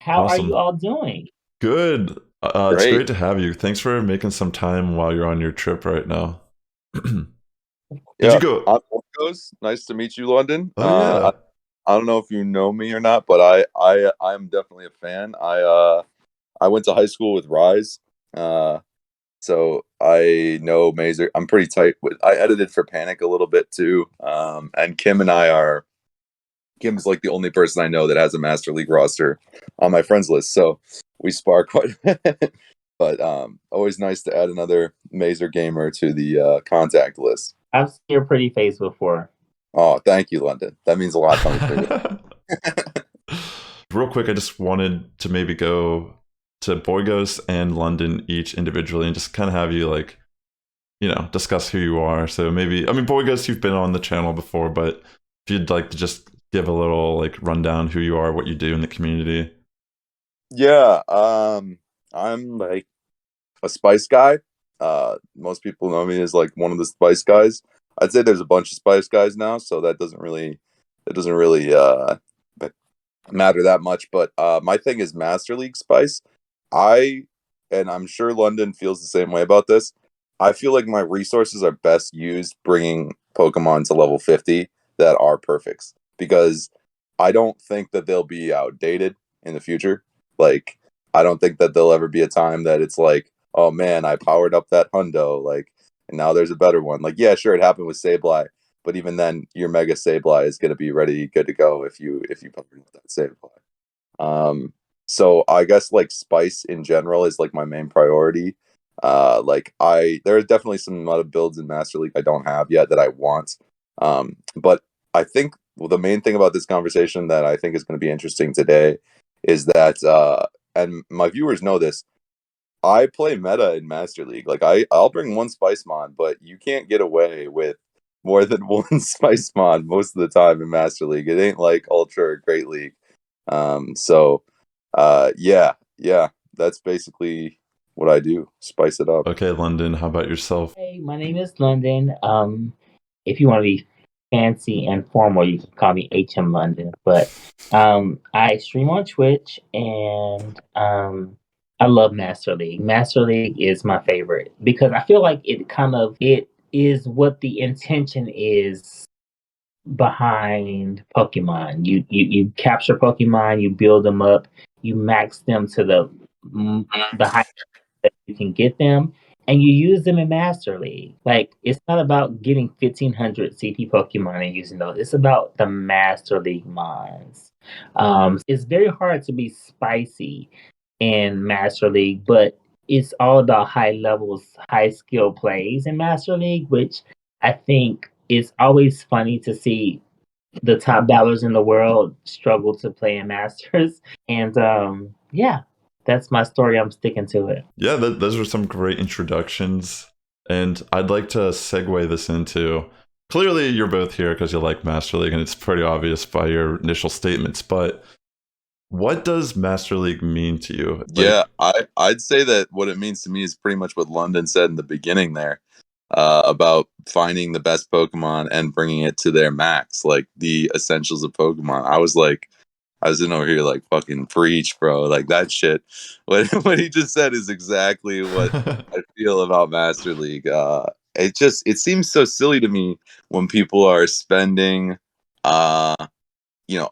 How are you Awesome. all doing? Good. It's Great. great to have you. Thanks for making some time while you're on your trip right now. Did you Yeah, go? I'm Boygos. Nice to meet you, London. Oh, yeah. I don't know if you know me or not, but I'm definitely a fan. I went to high school with Rise, uh, so I know Mazer. I'm pretty tight with. I edited for Panic a little bit too, and Kim and I are. Kim's like the only person I know that has a Master League roster on my friends list, so we spar quite a bit. But always nice to add another Mazer gamer to the contact list. I've seen your pretty face before. Oh, thank you, London. That means a lot coming from you. Real quick, I just wanted to maybe go to Boygos and London each individually and just kind of have you discuss who you are. So maybe, I mean, Boygos, you've been on the channel before, but if you'd like to just give a little like rundown who you are, what you do in the community. Yeah, I'm like a spice guy. Most people know me as like one of the spice guys. I'd say there's a bunch of spice guys now, so that doesn't really matter that much. But my thing is Master League Spice. I and I'm sure London feels the same way about this. I feel like my resources are best used bringing Pokemon to level 50 that are perfects because I don't think that they'll be outdated in the future. Like I don't think that there'll ever be a time that it's like, oh man, I powered up that Hundo, like, and now there's a better one. Like, yeah, sure, it happened with Sableye, but even then, your Mega Sableye is going to be ready, good to go if you put with that Sableye. So I guess like spice in general is like my main priority. Like there are definitely some lot of builds in Master League I don't have yet that I want. But I think the main thing about this conversation that I think is going to be interesting today is that, and my viewers know this, I play meta in Master League. Like I'll bring one Spice Mod, but you can't get away with more than one Spice Mod most of the time in Master League. It ain't like Ultra or Great League. Yeah, that's basically what I do. Spice it up. Okay, London, how about yourself? Hey, my name is London. If you want to be fancy and formal, you can call me HmLondon. But I stream on Twitch and I love Master League. Master League is my favorite because I feel like it is what the intention is behind Pokemon. You capture Pokemon, you build them up, you max them to the height that you can get them, and you use them in Master League. Like it's not about getting 1,500 CP Pokemon and using those. It's about the Master League mons. It's very hard to be spicy in Master League, but it's all about high levels, high skill plays in Master League, which I think it's always funny to see the top ballers in the world struggle to play in Masters. And yeah, that's my story. I'm sticking to it. Yeah, those are some great introductions. And I'd like to segue this into clearly you're both here because you like Master League, and it's pretty obvious by your initial statements. But what does Master League mean to you? Yeah, I'd say that what it means to me is pretty much what London said in the beginning there, about finding the best Pokemon and bringing it to their max, like the essentials of Pokemon. I was in over here like fucking preach, bro. Like that shit. What he just said is exactly what I feel about Master League. It seems so silly to me when people are spending uh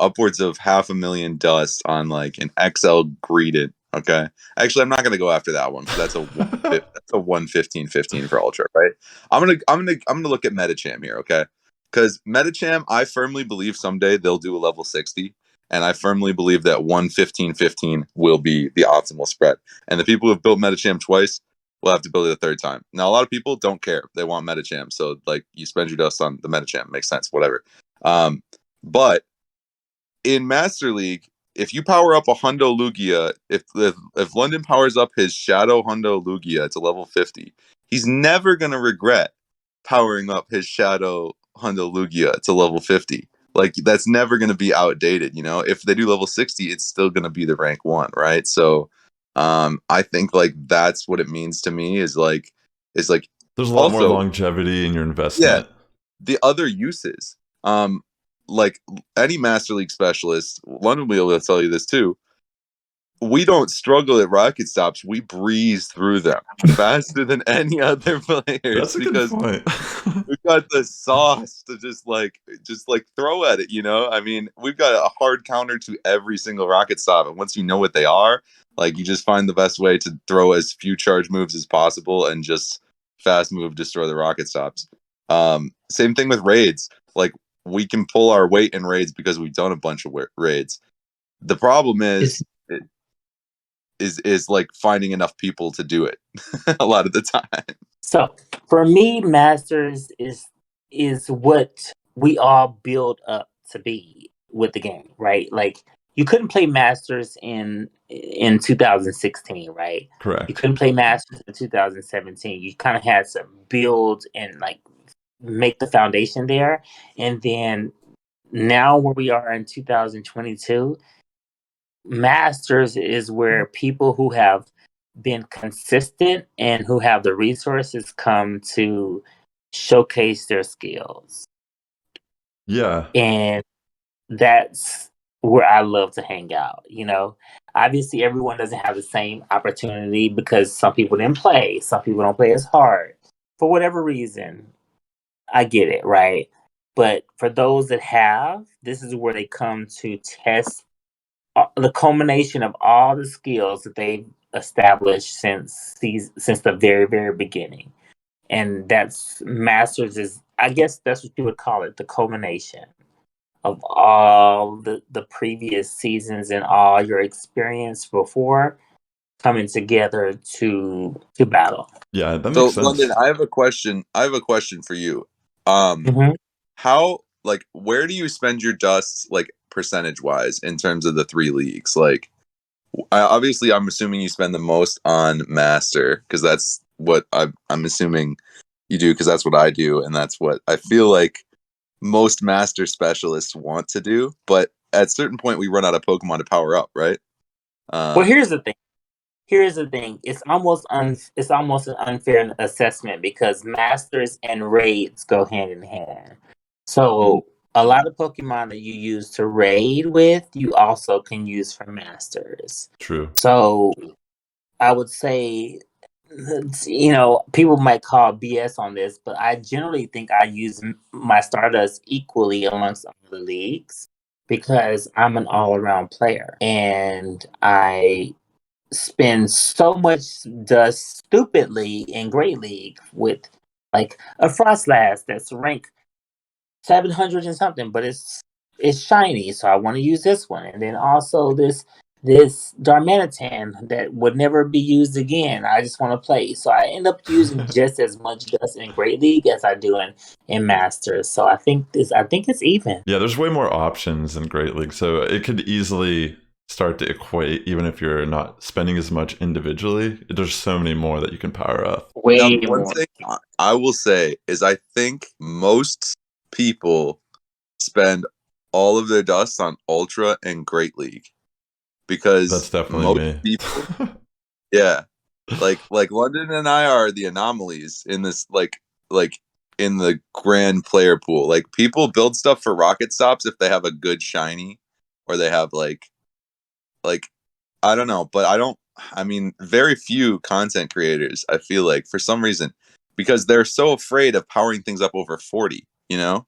upwards of 500,000 dust on like an XL Greedent. Okay, actually, I'm not gonna go after that one because that's a 115-15 for Ultra, right? I'm gonna look at Metacham here, okay? Because Metacham, I firmly believe someday they'll do a level 60, and I firmly believe that 115-15 will be the optimal spread. And the people who have built Metacham twice will have to build it a third time. Now, a lot of people don't care; they want Metacham, so like you spend your dust on the Metacham, makes sense, whatever. But in Master League, if you power up a Hundo Lugia, if London powers up his Shadow Hundo Lugia to level 50, he's never gonna regret powering up his Shadow Hundo Lugia to level 50. Like that's never gonna be outdated, you know. If they do level 60, it's still gonna be the rank one, right? So I think like that's what it means to me is like There's a lot more also, longevity in your yeah, investment. the other uses. Like any Master League specialist, London will be able to tell you this too. we don't struggle at rocket stops. We breeze through them faster than any other players. That's a good point. We've got the sauce to just like throw at it, you know? I mean, we've got a hard counter to every single rocket stop. And once you know what they are, like you just find the best way to throw as few charge moves as possible and just fast move, destroy the rocket stops. Same thing with raids. Like we can pull our weight in raids because we've done a bunch of raids. The problem is like finding enough people to do it a lot of the time. So for me, Masters is what we all build up to be with the game, right? Like you couldn't play Masters in 2016, right? Correct. You couldn't play Masters in 2017. You kind of had to build and like make the foundation there, and then now where we are in 2022, Masters is where people who have been consistent and who have the resources come to showcase their skills. Yeah. And that's where I love to hang out, you know. Obviously everyone doesn't have the same opportunity because some people didn't play, some people don't play as hard. For whatever reason, I get it, right? But for those that have, this is where they come to test the culmination of all the skills that they've established since the very, very beginning. And that's Masters is, I guess that's what you would call it, the culmination of all the previous seasons and all your experience before coming together to battle. Yeah, that So makes sense. London, I have a question for you. Mhm. How, like, where do you spend your dust, like, percentage wise in terms of the three leagues? Like, obviously I'm assuming you spend the most on Master because that's what I'm assuming you do, because that's what I do, and that's what I feel like most Master specialists want to do. But at a certain point we run out of Pokemon to power up, right? Well, here's the thing. It's almost an unfair assessment because Masters and Raids go hand in hand. So a lot of Pokemon that you use to raid with, you also can use for Masters. True. So I would say, you know, people might call BS on this, but I generally think I use my Stardust equally amongst all the leagues because I'm an all-around player and I spend so much dust stupidly in Great League with like a Frostlass that's ranked 700 and something, but it's shiny, so I want to use this one, and then also this Darmanitan that would never be used again. I just want to play, so I end up using just as much dust in Great League as I do in Masters. So I think it's even. Yeah, there's way more options in Great League, so it could easily start to equate even if you're not spending as much individually. There's so many more that you can power up. Way Now, one more. thing I will say is I think most people spend all of their dust on Ultra and Great League because That's definitely most me. people, yeah, like London and I are the anomalies in this, like in the grand player pool. Like people build stuff for rocket stops if they have a good shiny, or they have like I don't know, but I mean, very few content creators, I feel like, for some reason, because they're so afraid of powering things up over 40, you know?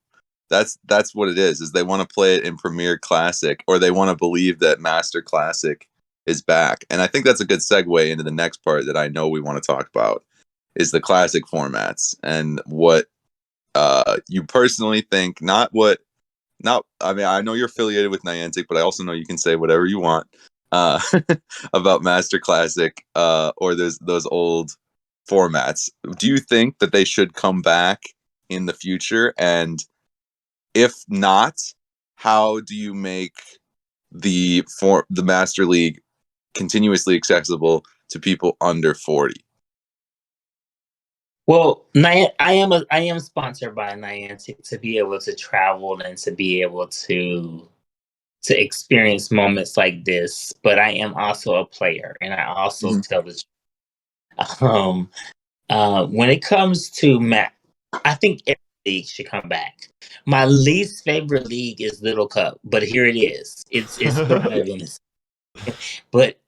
That's what it is they want to play it in Premier Classic, or they want to believe that Master Classic is back. And I think that's a good segue into the next part that I know we want to talk about, is the classic formats and what you personally think, not, I mean, I know you're affiliated with Niantic, but I also know you can say whatever you want uh, about Master Classic, or those old formats. Do you think that they should come back in the future? And if not, how do you make the Master League continuously accessible to people under 40? Well, I am sponsored by Niantic to be able to travel and to be able to experience moments like this. But I am also a player, and I also tell the truth. When it comes to I think every league should come back. My least favorite league is Little Cup, but here it is. It's thriving. But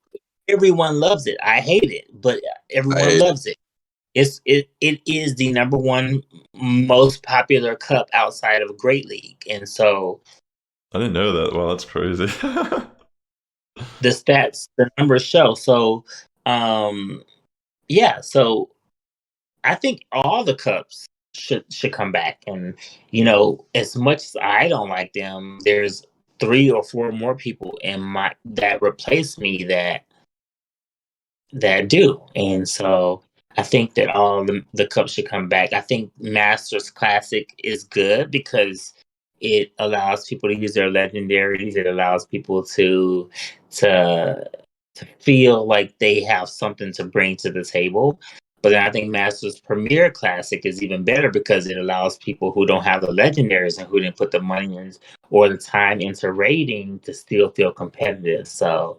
everyone loves it. I hate it, but everyone loves it. It is the number one most popular cup outside of Great League, and so I didn't know that. Wow, that's crazy. the stats, the numbers show. So, yeah. So I think all the cups should come back, and as much as I don't like them, there's 3 or 4 more people in my that replace me that do, and so I think that all the cups should come back. I think Masters Classic is good because it allows people to use their legendaries. It allows people to feel like they have something to bring to the table. But then I think Masters Premier Classic is even better because it allows people who don't have the legendaries and who didn't put the money in or the time into raiding to still feel competitive. So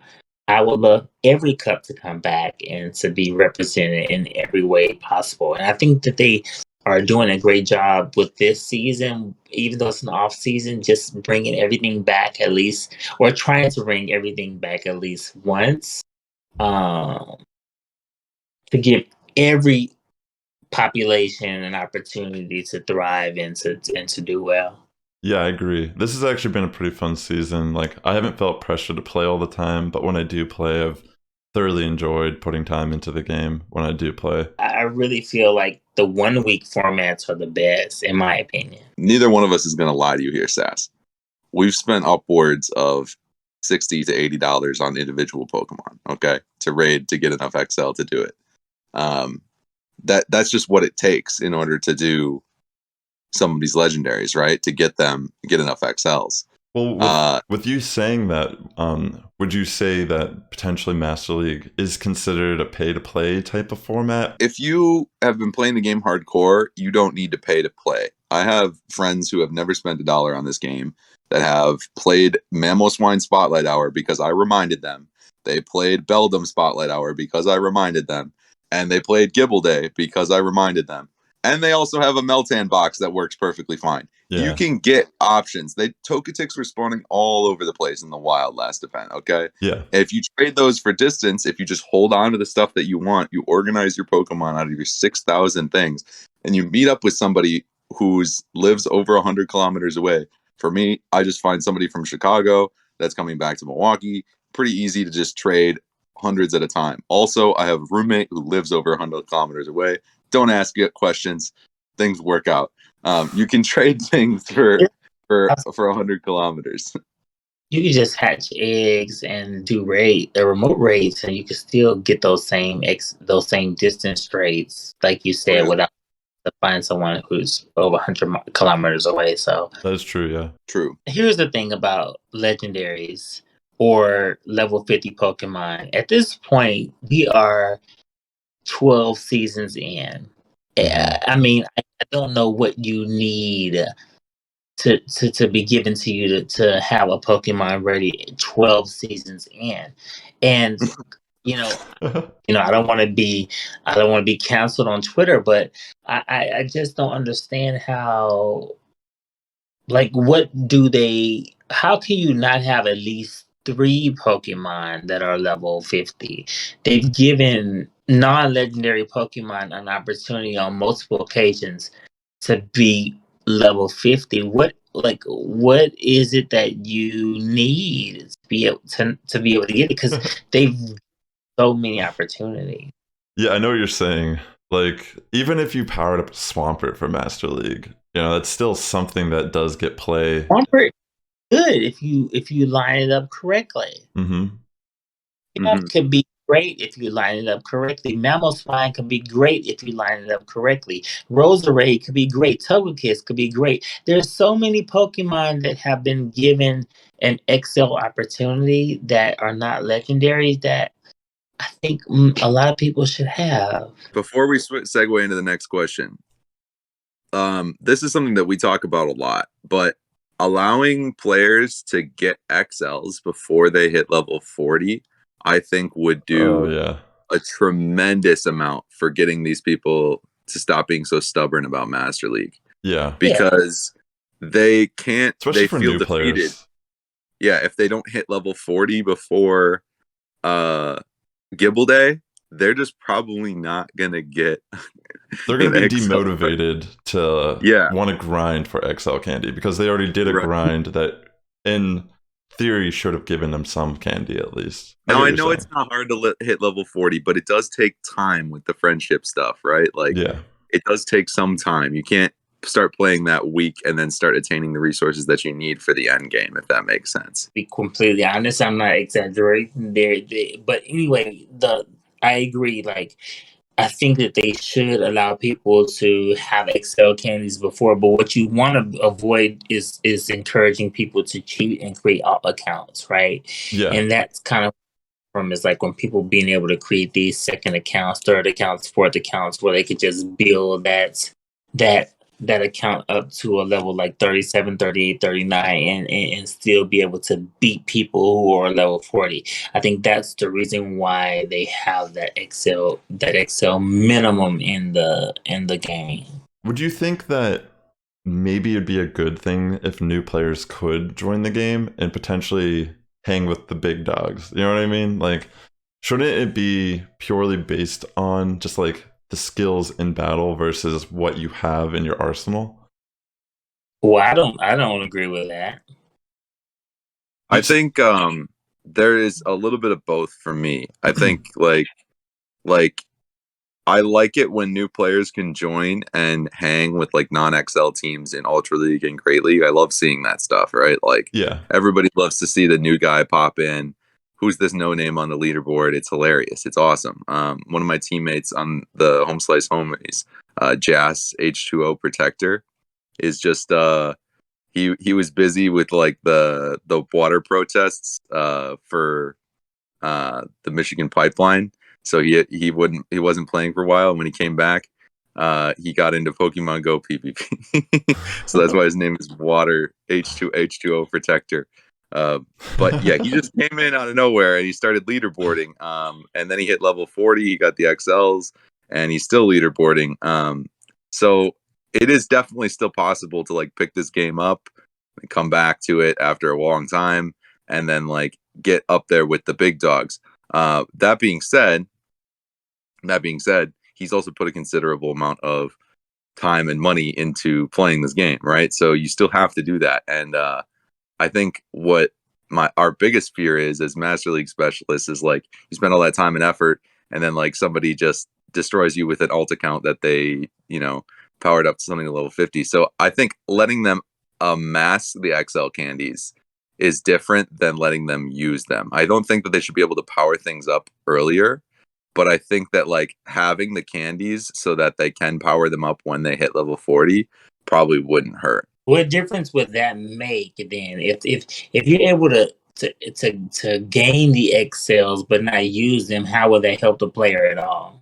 I would love every cup to come back and to be represented in every way possible. And I think that they are doing a great job with this season, even though it's an off season, just bringing everything back at least, or trying to bring everything back at least once, to give every population an opportunity to thrive and to do well. Yeah, I agree. This has actually been a pretty fun season. Like, I haven't felt pressure to play all the time, but when I do play, I've thoroughly enjoyed putting time into the game when I do play. I really feel like the 1 week formats are the best, in my opinion. Neither one of us is going to lie to you here, Sass. We've spent upwards of $60 to $80 on individual Pokemon, okay, to raid to get enough XL to do it. That's just what it takes in order to do some of these legendaries, right? To get enough XLs. Well, with you saying that, would you say that potentially Master League is considered a pay-to-play type of format? If you have been playing the game hardcore, you don't need to pay to play. I have friends who have never spent $1 on this game that have played Mamoswine Spotlight Hour because I reminded them. They played Beldum Spotlight Hour because I reminded them. And they played Gibble Day because I reminded them. And they also have a Meltan box that works perfectly fine. Yeah. You can get options. Togetic's were spawning all over the place in the wild last event, okay? Yeah. If you trade those for distance, if you just hold on to the stuff that you want, you organize your Pokemon out of your 6,000 things, and you meet up with somebody who lives over 100 kilometers away. For me, I just find somebody from Chicago that's coming back to Milwaukee. Pretty easy to just trade hundreds at a time. Also, I have a roommate who lives over 100 kilometers away. Don't ask questions. Things work out. You can trade things for 100 kilometers. You can just hatch eggs and do remote raids, and you can still get those same distance trades, like you said, without to find someone who's over 100 kilometers away. So that's true. Yeah, true. Here's the thing about legendaries or level 50 Pokemon. At this point, we are 12 seasons in. I mean, I don't know what you need to be given to you to have a Pokemon ready 12 seasons in. And I don't want to be canceled on Twitter, but I just don't understand how, like, how can you not have at least 3 Pokemon that are level 50? They've given non-legendary Pokemon an opportunity on multiple occasions to be level 50. What is it that you need to be able to get it? Because they've so many opportunities. Yeah, I know what you're saying. Like, even if you powered up Swampert for Master League, that's still something that does get play. Swampert good if you line it up correctly. Could be great if you line it up correctly. Mamoswine could be great if you line it up correctly. Roserade could be great. Togekiss could be great. There's so many Pokemon that have been given an XL opportunity that are not legendary that I think a lot of people should have. Before we segue into the next question, this is something that we talk about a lot, but allowing players to get XLs before they hit level 40, I think would do a tremendous amount for getting these people to stop being so stubborn about Master League. Yeah. Because they can't, especially they for feel new defeated. Players. Yeah, if they don't hit level 40 before Gibble Day, they're just probably not gonna get. They're going to be XL demotivated to want to grind for XL candy because they already did a grind that, in theory, should have given them some candy at least. Now I know it's not hard to hit level 40, but it does take time with the friendship stuff, right? Like, it does take some time. You can't start playing that week and then start attaining the resources that you need for the end game, if that makes sense. To be completely honest, I'm not exaggerating there, but anyway, I agree. Like, I think that they should allow people to have Excel candies before, but what you want to avoid is encouraging people to cheat and create alt accounts, right? Yeah. And that's kind of from is like when people being able to create these second accounts, third accounts, fourth accounts, where they could just build that account up to a level like 37, 38, 39 and still be able to beat people who are level 40. I think that's the reason why they have that Excel minimum in the game. Would you think that maybe it'd be a good thing if new players could join the game and potentially hang with the big dogs? You know what I mean? Like, shouldn't it be purely based on just like the skills in battle versus what you have in your arsenal? Well, I don't agree with that. I think there is a little bit of both for me. I think like I like it when new players can join and hang with like non-XL teams in Ultra League and Great League. I love seeing that stuff, right? Like, everybody loves to see the new guy pop in. Who's this no name on the leaderboard? It's hilarious. It's awesome. One of my teammates on the Home Slice Homies, Jas H2O Protector, is just he was busy with like the water protests for the Michigan pipeline. So he wasn't playing for a while. And when he came back, he got into Pokemon Go PvP. So that's why his name is Water H2O Protector. But yeah, he just came in out of nowhere and he started leaderboarding. And then he hit level 40. He got the XLs and he's still leaderboarding. So it is definitely still possible to like pick this game up and come back to it after a long time and then like get up there with the big dogs. That being said, he's also put a considerable amount of time and money into playing this game, right? So you still have to do that. And I think what our biggest fear is as Master League specialists is like you spend all that time and effort and then like somebody just destroys you with an alt account that they, powered up to something to level 50. So I think letting them amass the XL candies is different than letting them use them. I don't think that they should be able to power things up earlier, but I think that like having the candies so that they can power them up when they hit level 40 probably wouldn't hurt. What difference would that make then if you're able to gain the XLs but not use them? How would that help the player at all?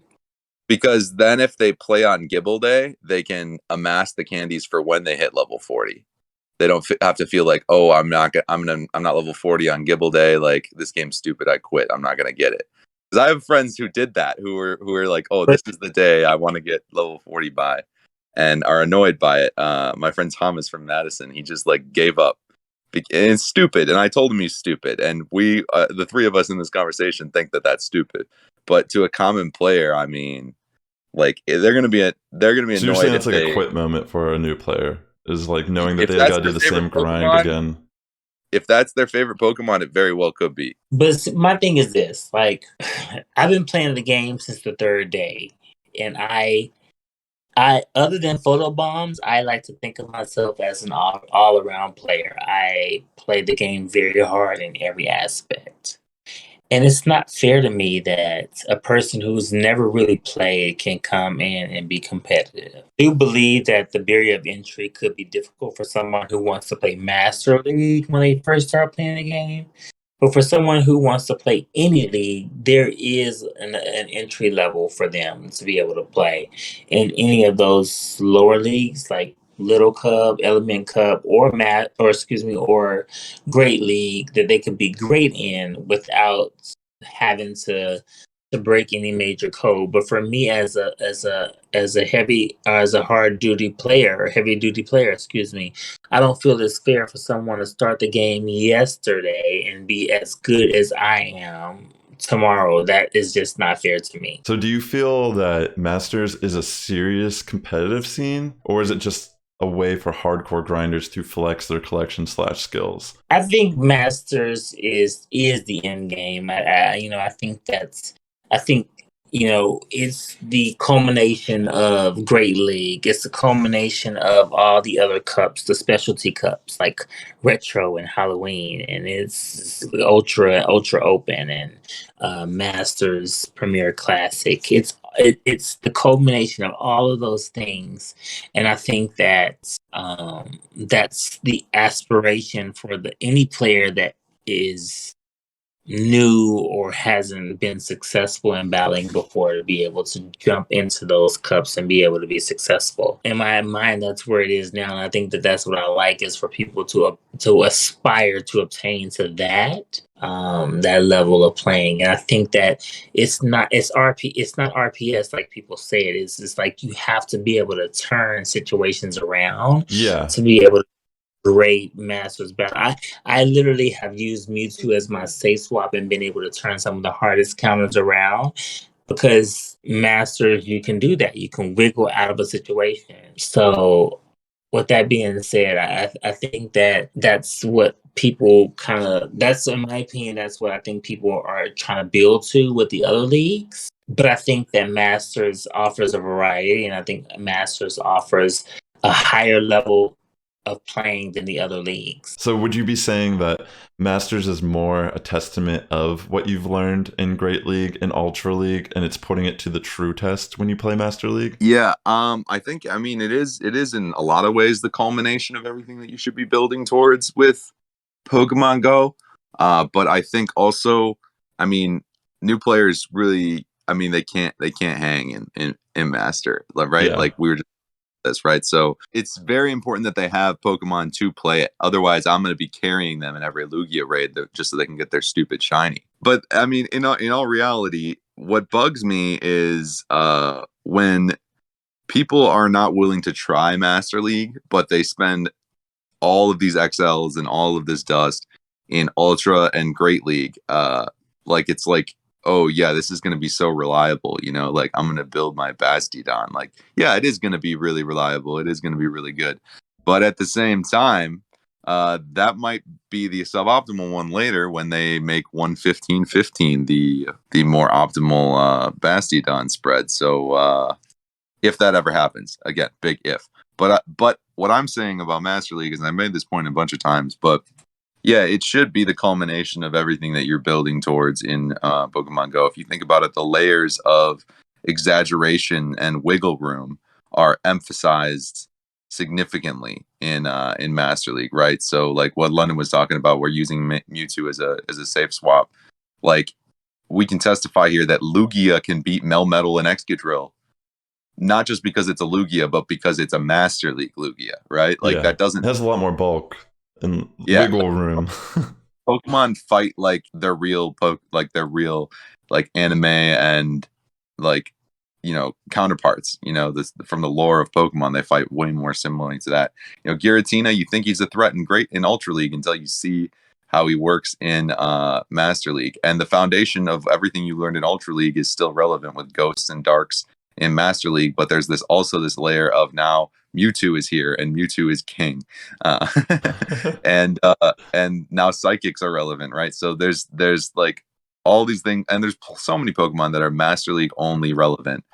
Because then if they play on Gibble Day, they can amass the candies for when they hit level 40. They don't have to feel like, oh, I'm not level 40 on Gibble Day. Like, this game's stupid. I quit. I'm not gonna get it. Because I have friends who did that, who were like, oh, this is the day I want to get level 40 by, and are annoyed by it. My friend Thomas from Madison, he just like gave up. And it's stupid, and I told him he's stupid. And we, the three of us in this conversation, think that that's stupid. But to a common player, I mean, like they're gonna be annoyed. So you're saying it's like a quit moment for a new player, is like knowing that they gotta do the same grind again. If that's their favorite Pokemon, it very well could be. But my thing is this: like, I've been playing the game since the third day, and I other than photo bombs, I like to think of myself as an all around player. I play the game very hard in every aspect. And it's not fair to me that a person who's never really played can come in and be competitive. I do believe that the barrier of entry could be difficult for someone who wants to play Master League when they first start playing the game. But for someone who wants to play any league, there is an entry level for them to be able to play in any of those lower leagues, like Little Cup, Element Cup, or or Great League, that they could be great in without having to break any major code. But for me, as a heavy duty player, I don't feel it's fair for someone to start the game yesterday and be as good as I am tomorrow. That is just not fair to me. So do you feel that Masters is a serious competitive scene, or is it just a way for hardcore grinders to flex their collection/skills? I think Masters is the end game. I think it's the culmination of Great League. It's the culmination of all the other cups, the specialty cups like Retro and Halloween, and it's Ultra Open and Masters Premier Classic. It's the culmination of all of those things, and I think that that's the aspiration for any player that is new or hasn't been successful in battling before to be able to jump into those cups and be able to be successful. In my mind, that's where it is now, and I think that that's what I like, is for people to aspire to obtain to that level of playing. And I think that it's not RPS like people say it is. It's like you have to be able to turn situations around to be able to great Masters battle. I literally have used Mewtwo as my safe swap and been able to turn some of the hardest counters around, because Masters, you can do that. You can wiggle out of a situation. So with that being said, I think that that's what people that's, in my opinion, that's what I think people are trying to build to with the other leagues. But I think that Masters offers a variety, and I think Masters offers a higher level of playing than the other leagues. So would you be saying that Masters is more a testament of what you've learned in Great League and Ultra League, and it's putting it to the true test when you play Master League? Yeah, I think, I mean, it is in a lot of ways the culmination of everything that you should be building towards with Pokemon Go. But I think also, I mean, new players really, I mean, they can't hang in Master, right? Yeah. Like we were just this, right? So it's very important that they have Pokemon to play it. Otherwise, I'm going to be carrying them in every Lugia raid just so they can get their stupid shiny. But I mean, in all reality, what bugs me is when people are not willing to try Master League, but they spend all of these XLs and all of this dust in Ultra and Great League. Like it's like, oh yeah, this is going to be so reliable, like I'm going to build my Bastiodon. Like, yeah, it is going to be really reliable. It is going to be really good. But at the same time, that might be the suboptimal one later when they make 115-15 the more optimal Bastiodon spread. So if that ever happens, again, big if. But what I'm saying about Master League is, and I made this point a bunch of times, but yeah, it should be the culmination of everything that you're building towards in Pokemon Go. If you think about it, the layers of exaggeration and wiggle room are emphasized significantly in Master League, right? So, like what London was talking about, we're using Mewtwo as a safe swap. Like, we can testify here that Lugia can beat Melmetal and Excadrill, not just because it's a Lugia, but because it's a Master League Lugia, right? Like that doesn't. It has a lot more bulk and wiggle room. Pokemon fight like they're real, like anime and like counterparts. From the lore of Pokemon, they fight way more similarly to that. Giratina, you think he's a threat in Ultra League until you see how he works in Master League, and the foundation of everything you learned in Ultra League is still relevant with Ghosts and Darks in Master League. But there's this layer of now Mewtwo is here and Mewtwo is king, and now psychics are relevant, right? So there's like all these things, and there's so many Pokemon that are Master League only relevant,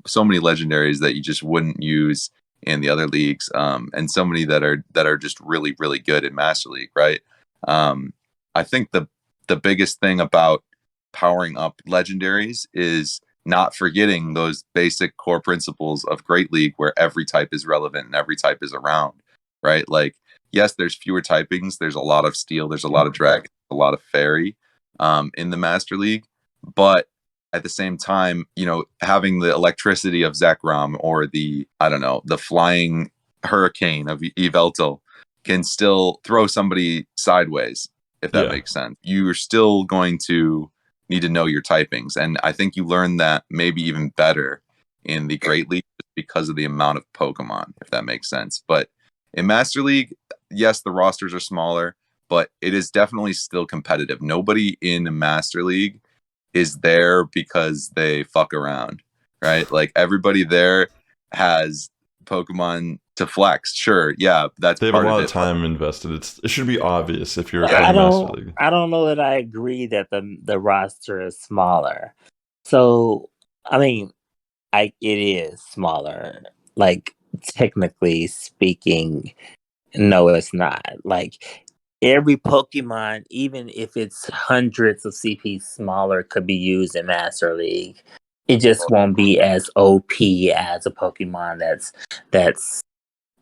so many legendaries that you just wouldn't use in the other leagues, and so many that are just really, really good in Master League, right? I think the biggest thing about powering up legendaries is not forgetting those basic core principles of Great League, where every type is relevant and every type is around, right? Like, yes, there's fewer typings. There's a lot of Steel. There's a lot of Dragon, a lot of Fairy in the Master League. But at the same time, having the electricity of Zekrom or the flying hurricane of Yveltal can still throw somebody sideways, if that makes sense. You're still going to need to know your typings, and I think you learn that maybe even better in the Great League because of the amount of Pokemon, if that makes sense. But in Master League, yes, the rosters are smaller, but it is definitely still competitive. Nobody in Master League is there because they fuck around, right? Like everybody there has Pokemon to flex. Sure, yeah, that's They have part a lot of of it. time invested. It should be obvious if you're I playing Master don't League. I don't know that I agree that the roster is smaller. So I mean, it is smaller. Like technically speaking, no, it's not. Like every Pokemon, even if it's hundreds of CP smaller, could be used in Master League. It just won't be as OP as a Pokemon that's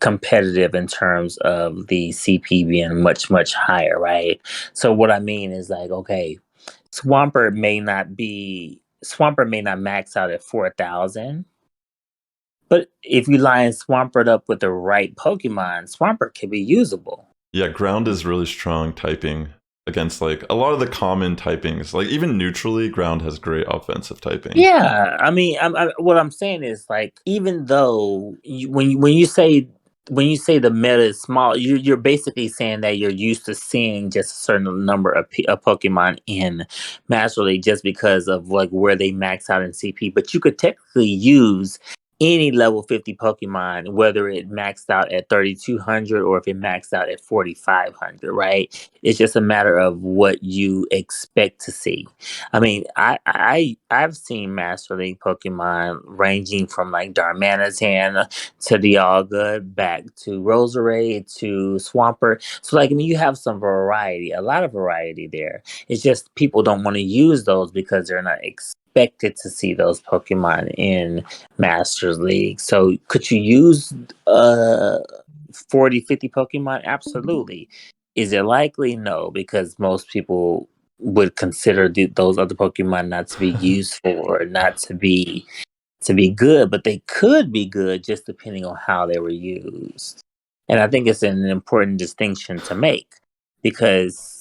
competitive in terms of the CP being much, much higher, right? So what I mean is like, okay, Swampert may not max out at 4,000. But if you line Swampert up with the right Pokemon, Swampert can be usable. Yeah, ground is really strong typing against like a lot of the common typings. Like even neutrally, ground has great offensive typing. Yeah, I mean, what I'm saying is like, even though when you say the meta is small, you're basically saying that you're used to seeing just a certain number of Pokemon in Master League just because of like where they max out in CP. But you could technically use any level 50 Pokemon, whether it maxed out at 3,200 or if it maxed out at 4,500, right? It's just a matter of what you expect to see. I mean, I've seen Master League Pokemon ranging from like Darmanitan to Dialga back to Roserade to Swampert. So like, I mean, you have some variety, a lot of variety there. It's just people don't want to use those because they're not expected to see those Pokemon in Masters League. So could you use 40, 50 Pokemon? Absolutely. Is it likely? No, because most people would consider those other Pokemon not to be useful or not to be good, but they could be good just depending on how they were used. And I think it's an important distinction to make because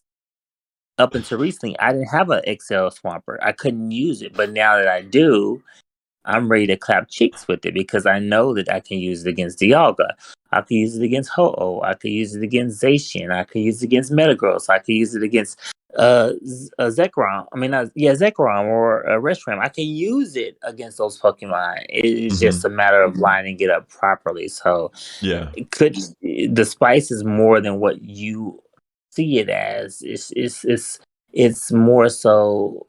up until recently, I didn't have an XL Swampert. I couldn't use it, but now that I do, I'm ready to clap cheeks with it because I know that I can use it against Dialga. I can use it against Ho-Oh. I can use it against Zacian. I can use it against Metagross. I can use it against Zekrom. I mean, Zekrom or Reshiram. I can use it against those Pokemon. It's just a matter of lining it up properly. So, yeah, the spice is more than what you see it as. It's more so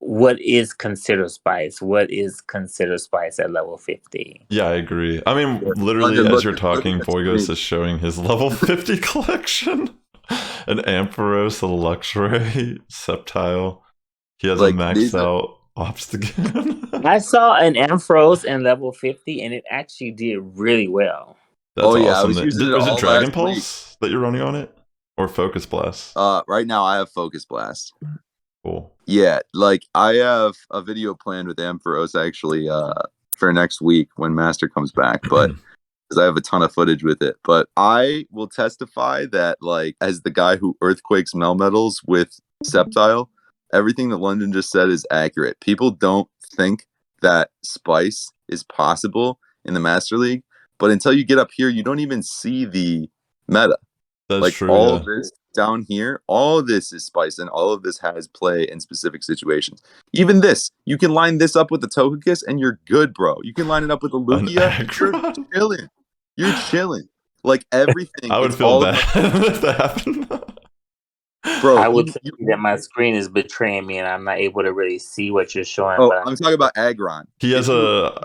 what is considered spice? What is considered spice at level 50? yeah, I agree. I mean, literally, London, as look you're at talking, the Boygos screen. is showing his level 50 collection. An Ampharos, a Luxray, Sceptile. He has a Like maxed these are out Obstagoon. I saw an Ampharos in level 50 and it actually did really well. That's oh yeah, I awesome. was using it Was it all Dragon last week. Pulse that you're running on it? Or Focus Blast? Right now I have Focus Blast. Cool. Yeah, like I have a video planned with Ampharos actually for next week when Master comes back, but because I have a ton of footage with it. But I will testify that like as the guy who earthquakes Melmetals with Sceptile, everything that London just said is accurate. People don't think that spice is possible in the Master League, but until you get up here, you don't even see the meta. That's Like true, all yeah. of this down here, all of this is spice and all of this has play in specific situations. Even this, you can line this up with the Togekiss and you're good, bro. You can line it up with the An Lugia, you're Aggron? chilling. You're chilling. Like everything, I would it's feel all bad about, if that happened. bro. I would say that my screen is betraying me and I'm not able to really see what you're showing. Oh, But I'm talking about Aggron. He has a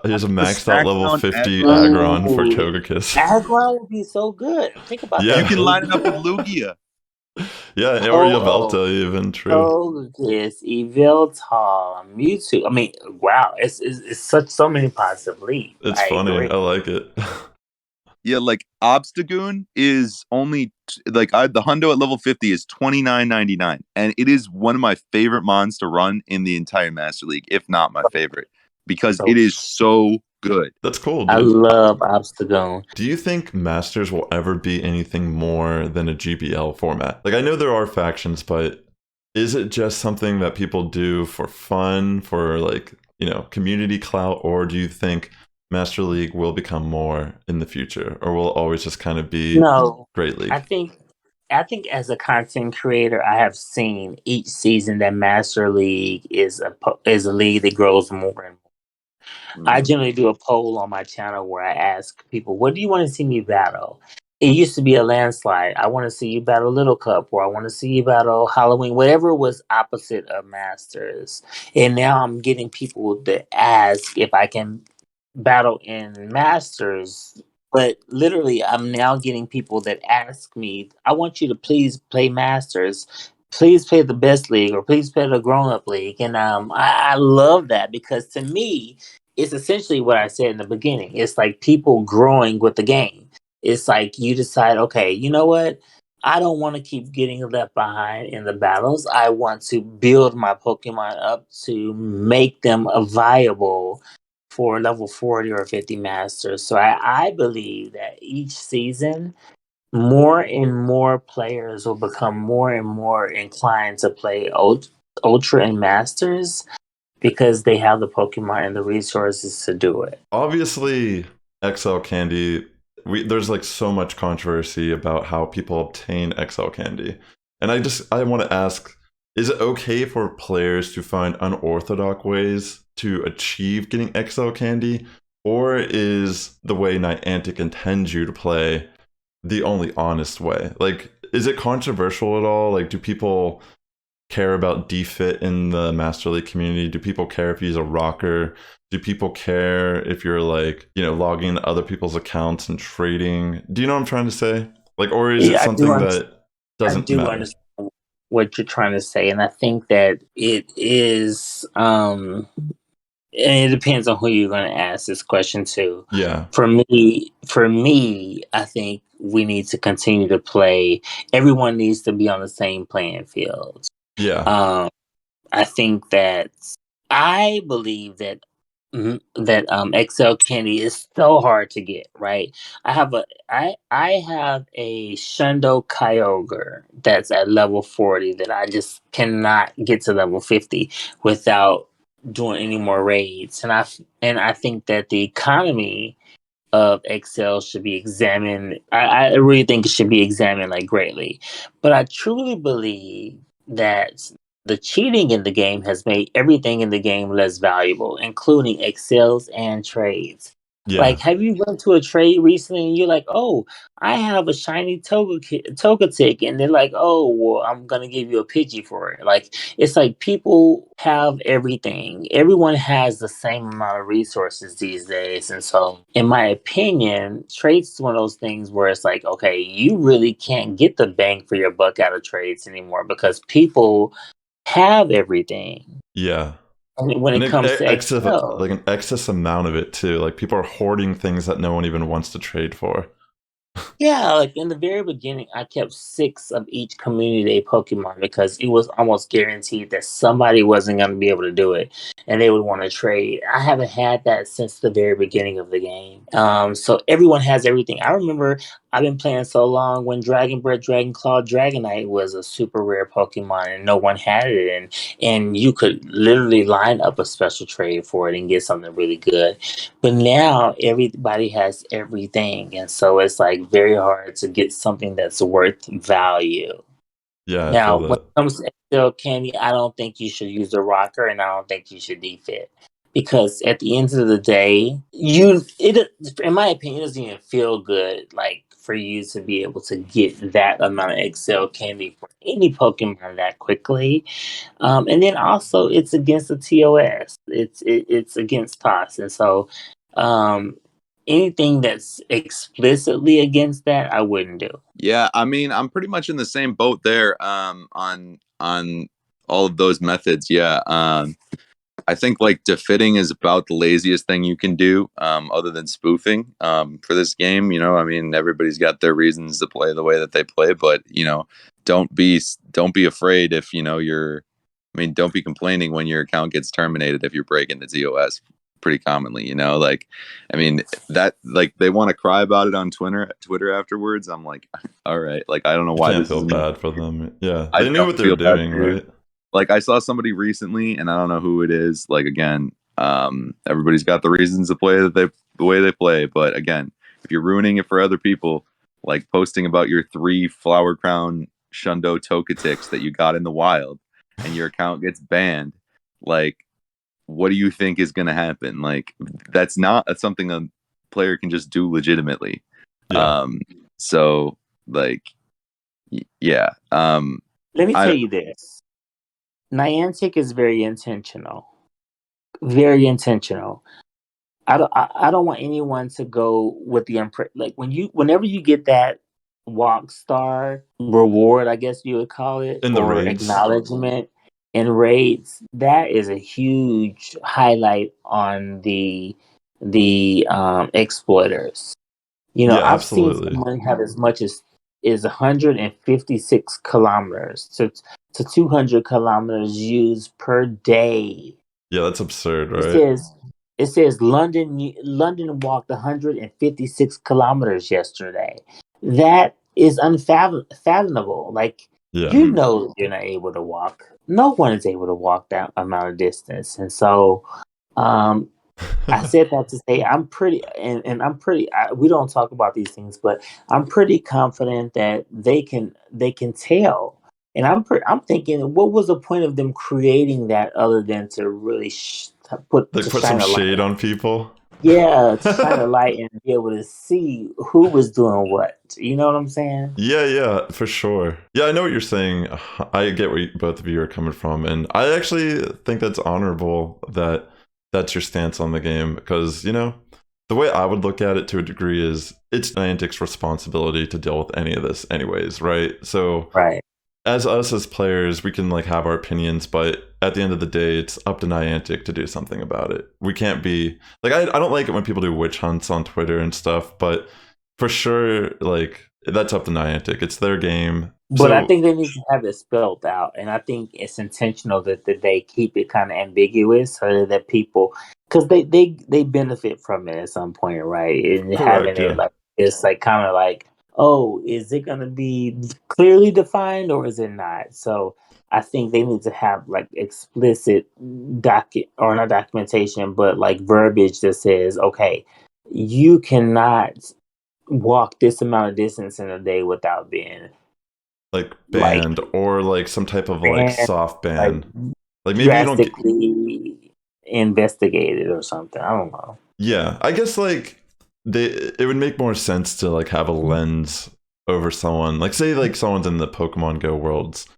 maxed out level Smackdown 50 Aggron. Aggron for ooh, Togekiss. Aggron would be so good. Think about Yeah. You that. can line it up with Lugia. Yeah, or Oh, Yveltal even, true. Togekiss, Eviltal, Mewtwo. I mean, wow, it's so many positive leads. It's I funny. agree. I like it. Yeah, like Obstagoon is only the hundo at level 50 is $29.99, and it is one of my favorite mons to run in the entire Master League, if not my favorite, because it is so good. That's cool, I dude. love Obstagoon. Do you think Masters will ever be anything more than a GBL format? Like, I know there are factions, but is it just something that people do for fun, for like, community clout, or do you think Master League will become more in the future, or will it always just kind of be No, Great League? I think think as a content creator, I have seen each season that Master League is a league that grows more and I Mhm. generally do a poll on my channel where I ask people, what do you want to see me battle? It used to be a landslide. I want to see you battle Little Cup, or I want to see you battle Halloween, whatever was opposite of Masters. And now I'm getting people to ask if I can battle in Masters. But literally, I'm now getting people that ask me, I want you to please play Masters. Please play the best league, or please play the grown up league. And I love that because to me, it's essentially what I said in the beginning. It's like people growing with the game. It's like you decide, okay, you know what? I don't want to keep getting left behind in the battles. I want to build my Pokemon up to make them viable for level 40 or 50 masters. So I believe that each season, more and more players will become more and more inclined to play Ultra and Masters because they have the Pokemon and the resources to do it. Obviously, XL Candy, there's like so much controversy about how people obtain XL Candy. And I want to ask, is it okay for players to find unorthodox ways to achieve getting XL Candy? Or is the way Niantic intends you to play the only honest way? Like, is it controversial at all? Like, do people care about defit in the Master League community? Do people care if you use a rocker? Do people care if you're like, logging into other people's accounts and trading? Do you know what I'm trying to say? Like, or is it something that I doesn't do matter? understand what you're trying to say, and I think that it is. And it depends on who you're going to ask this question to. Yeah. For me, I think we need to continue to play. Everyone needs to be on the same playing field. Yeah. I think that I believe that XL candy is so hard to get. Right, I have a Shundo Kyogre that's at level 40 that I just cannot get to level 50 without doing any more raids, and I think that the economy of Excel should be examined. I really think it should be examined like greatly, but I truly believe that the cheating in the game has made everything in the game less valuable, including Excels and trades. Yeah. Like, have you went to a trade recently and you're like, oh, I have a shiny Togetic, and they're like, oh, well, I'm gonna give you a Pidgey for it. Like, it's like people have everything. Everyone has the same amount of resources these days. And so, in my opinion, trades is one of those things where it's like, okay, you really can't get the bang for your buck out of trades anymore because people have everything. Yeah. I mean, when And it comes to Excel. like an excess amount of it too. Like people are hoarding things that no one even wants to trade for. Yeah, like in the very beginning, I kept 6 of each community day Pokemon because it was almost guaranteed that somebody wasn't going to be able to do it and they would want to trade. I haven't had that since the very beginning of the game. So everyone has everything. I remember I've been playing so long when Dragon Breath, Dragon Claw, Dragonite was a super rare Pokemon and no one had it. And you could literally line up a special trade for it and get something really good. But now everybody has everything, and so it's like very hard to get something that's worth value. Yeah, I Now, feel when that. it comes to Excel Candy, I don't think you should use the rocker, and I don't think you should defit. Because at the end of the day, in my opinion, it doesn't even feel good like for you to be able to get that amount of Excel Candy for any Pokemon that quickly. And then also it's against the TOS. It's against TOS, and so um, anything that's explicitly against that, I wouldn't do. Yeah, I mean, I'm pretty much in the same boat there. On all of those methods. Yeah. I think like defitting is about the laziest thing you can do, other than spoofing, for this game. I mean, everybody's got their reasons to play the way that they play, but don't be afraid if I mean, don't be complaining when your account gets terminated if you're breaking the TOS. Pretty commonly, like, I mean, that like they want to cry about it on Twitter afterwards. I'm like, all right, like I don't know You why can't this feel is. bad for them. Yeah. I They knew don't what they were feel bad doing, for you. right? Like I saw somebody recently, and I don't know who it is. Like again, everybody's got the reasons to play the way they play. But again, if you're ruining it for other people, like posting about your 3 Flower Crown Shundo Tokatics that you got in the wild, and your account gets banned, like, what do you think is going to happen? Like, that's not something a player can just do legitimately. Yeah. So, like, yeah. Let me tell you this. Niantic is very intentional. Very intentional. I don't want anyone to go with the like whenever you get that walk star reward, I guess you would call it, In the or raids. acknowledgement in raids, that is a huge highlight on the exploiters. You know, Yeah, I've seen absolutely. someone have as much as 156 kilometers to 200 kilometers used per day. Yeah, that's absurd, It right? says it says London walked 156 kilometers yesterday. That is unfathomable. Like, Yeah. you know, you're not able to walk. No one is able to walk that amount of distance, and so I said that to say I'm pretty, and I'm pretty. We don't talk about these things, but I'm pretty confident that they can tell. And I'm thinking, what was the point of them creating that other than to really Like to put some shine a light? shade on people. Yeah, to shine a light and be able to see who was doing what. You know what I'm saying? Yeah, for sure. Yeah, I know what you're saying. I get where both of you are coming from, and I actually think that's honorable that that's your stance on the game, because, you know, the way I would look at it to a degree is it's Niantic's responsibility to deal with any of this anyways, right? So Right. as us as players, we can like have our opinions, but at the end of the day, it's up to Niantic to do something about it. We can't be like, I don't like it when people do witch hunts on Twitter and stuff, but for sure, like, that's up to Niantic. It's their game. But I think they need to have it spelled out, and I think it's intentional that they keep it kind of ambiguous so that people, because they benefit from it at some point, right? And having Correct, it yeah. like it's like kind of like, oh, is it going to be clearly defined or is it not? So I think they need to have like explicit or not documentation, but like verbiage that says, okay, you cannot walk this amount of distance in a day without being Like like banned, or like some type of like ban, soft like ban. Like maybe you don't get, drastically investigated or something. I don't know. yeah, I guess like it would make more sense to like have a lens over someone. Like say like someone's in the Pokemon Go worlds.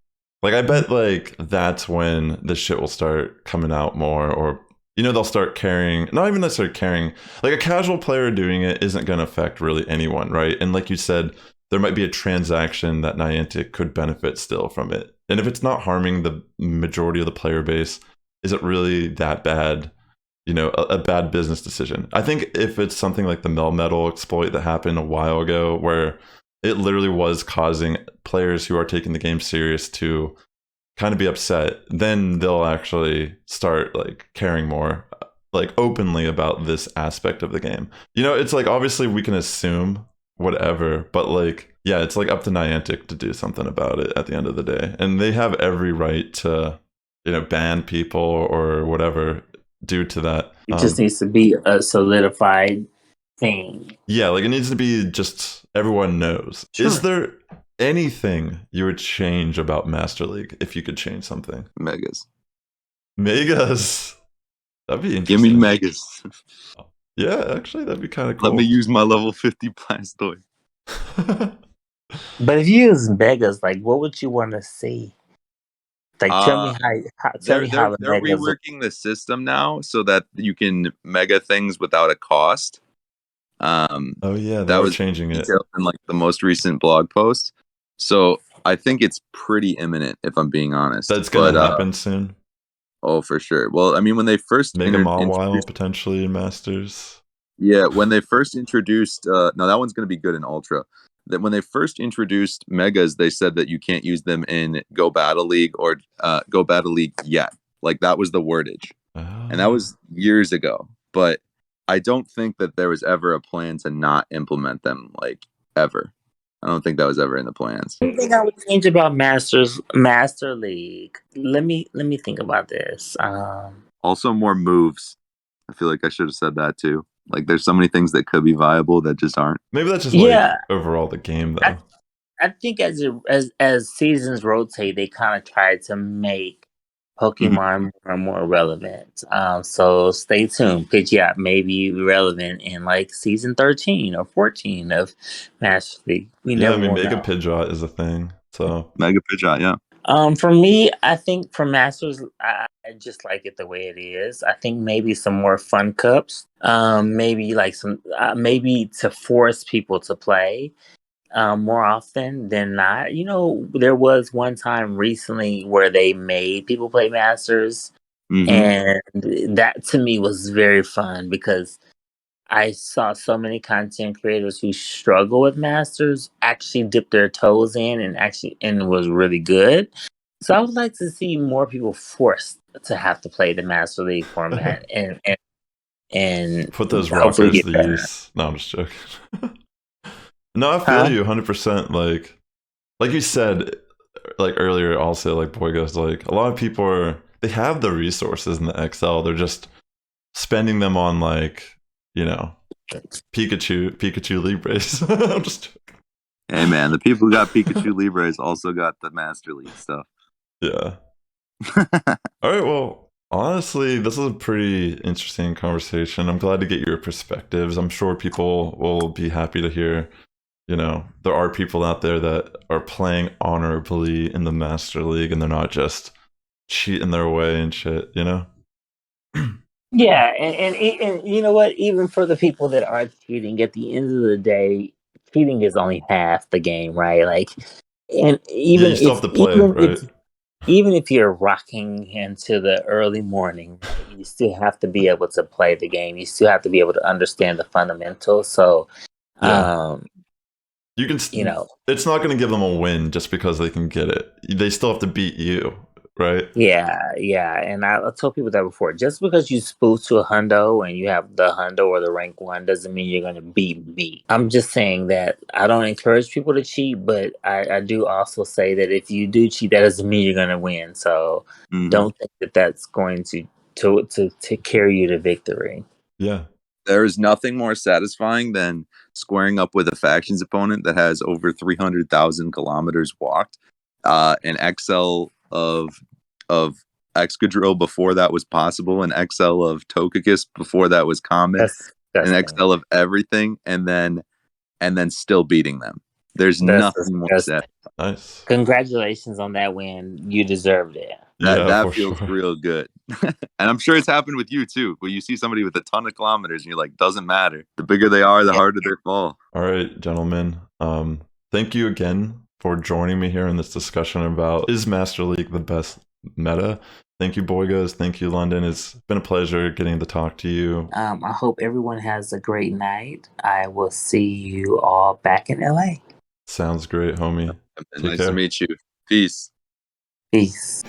Like I bet like that's when this shit will start coming out more, or you know, they'll start caring. Not even necessarily caring. Like a casual player doing it isn't going to affect really anyone, right? And like you said, there might be a transaction that Niantic could benefit still from it. And if it's not harming the majority of the player base, is it really that bad? You know, a bad business decision. I think if it's something like the Melmetal exploit that happened a while ago, where it literally was causing players who are taking the game serious to kind of be upset, then they'll actually start like caring more like openly about this aspect of the game. You know, it's like obviously we can assume whatever, but like, yeah, it's like up to Niantic to do something about it at the end of the day. And they have every right to, you know, ban people or whatever due to that. It just needs to be a solidified thing. Yeah, like it needs to be just everyone knows. Sure. Is there anything you would change about Master League if you could change something? Megas. That'd be interesting. Give me Megas. Yeah, actually, that'd be kind of cool. Let me use my level 50 Blastoise. But if you use Megas, like, what would you want to see? Like, tell me how they're the Megas reworking the system now so that you can mega things without a cost. Oh yeah, that was changing it in like the most recent blog post. So I think it's pretty imminent, if I'm being honest. That's gonna happen soon. Oh, for sure. Well, I mean, when they first Mega Mawile potentially in Masters. Yeah, when they first introduced, no, that one's gonna be good in Ultra. That when they first introduced Megas, they said that you can't use them in Go Battle League or Go Battle League yet. Like that was the wordage, and that was years ago. But I don't think that there was ever a plan to not implement them, like ever. I don't think that was ever in the plans. Anything I would change about Master League? Let me think about this. Also, more moves. I feel like I should have said that too. Like there's so many things that could be viable that just aren't. Maybe that's just like overall the game though. I think as seasons rotate, they kind of try to make Pokemon more and more relevant. So stay tuned. Pidgeot may be relevant in like season 13 or 14 of Master League. We never will Mega know. Pidgeot is a thing. So Mega Pidgeot, yeah. For me, I think for Masters, I just like it the way it is. I think maybe some more fun cups. Maybe like some, maybe to force people to play more often than not. You know, there was one time recently where they made people play Masters, and that to me was very fun because I saw so many content creators who struggle with Masters actually dip their toes in and was really good. So I would like to see more people forced to have to play the Master League format and put those hopefully rockers get to better. use. No, I'm just joking. No, I feel you 100%. Like you said, like earlier, also like Boygos, like a lot of people they have the resources in the XL. They're just spending them on like, you know, Pikachu Libres. I'm just joking. Hey man, the people who got Pikachu Libres also got the Master League stuff. Yeah. All right, well, honestly, this is a pretty interesting conversation. I'm glad to get your perspectives. I'm sure people will be happy to hear, you know, there are people out there that are playing honorably in the Master League and they're not just cheating their way and shit, you know? Yeah, and you know what? Even for the people that are cheating, at the end of the day, cheating is only half the game, right? Like, and even you still have to play, right? even if you're rocking into the early morning, right, you still have to be able to play the game. You still have to be able to understand the fundamentals. So, you can, you know, it's not going to give them a win just because they can get it. They still have to beat you, right? yeah. And I told people that before. Just because you spoof to a hundo and you have the hundo or the rank 1 doesn't mean you're going to beat me. I'm just saying that I don't encourage people to cheat, but I do also say that if you do cheat, that doesn't mean you're going to win. So don't think that that's going to carry you to victory. Yeah. There is nothing more satisfying than squaring up with a factions opponent that has over 300,000 kilometers walked, an XL of Excadrill before that was possible, an XL of Togekiss before that was common, an XL of everything, and then still beating them. There's nothing more satisfying. Nice. Congratulations on that win. You deserved it. That feels real good. And I'm sure it's happened with you too, where you see somebody with a ton of kilometers and you're like, doesn't matter. The bigger they are, the harder they fall. All right, gentlemen. Thank you again for joining me here in this discussion about is Master League the best meta? Thank you, Boygos. Thank you, London. It's been a pleasure getting to talk to you. I hope everyone has a great night. I will see you all back in LA. Sounds great, homie. Nice to meet you. Peace. Peace.